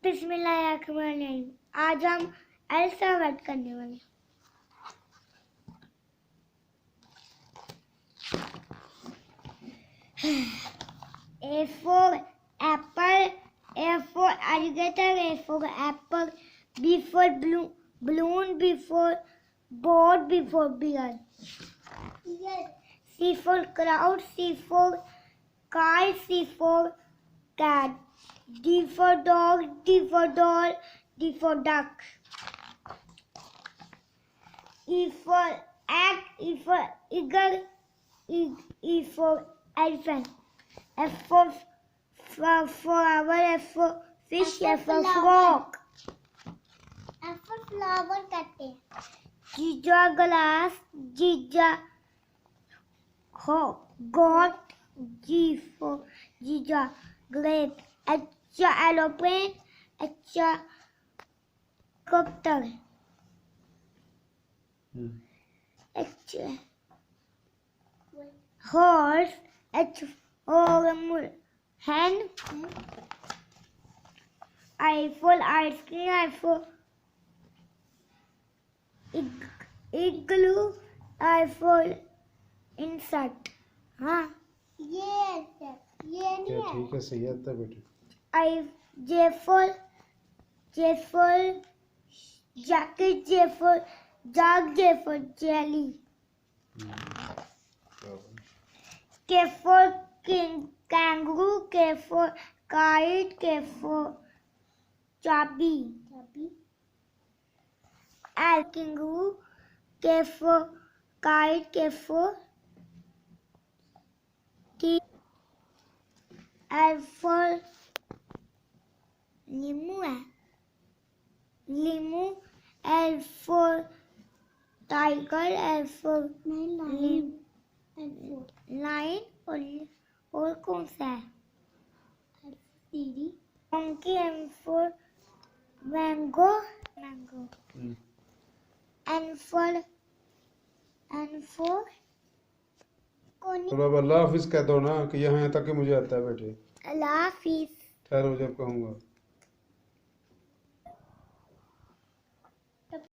बिस्मिल्लाहिर्रहमानिर्रहीम। आज हम अल्फ़ाबेट करने वाले। A for apple, A for alligator, A for apple, B for balloon, B for board, B for bear. Yes. C for crowd, C for kite, C for cat, D for dog, D for doll, D for duck. E for egg, E for eagle, E for elephant. F for flower, F for fish, F for frog. F for flower कहते हैं। G for glass, G for goat, G for grape. H for aeroplane, H for helicopter. H horse, H for hen. I for ice cream, I for igloo, I for insect. हाँ ये नहीं है। ठीक है, सही आता है बेटे। J for jacket, J for jug, J for jelly. K for kangaroo, K for kite, K for chabi. L kangaroo, K for kite, K for key. L for limu, L for tiger, L for lion और कौन सा है? monkey, M for mango. N for तो अल्लाह हाफिज कह दो ना कि यहाँ तक कि मुझे आता है बेटे। अल्लाह हाफिज। ठहरो जब कहूँगा।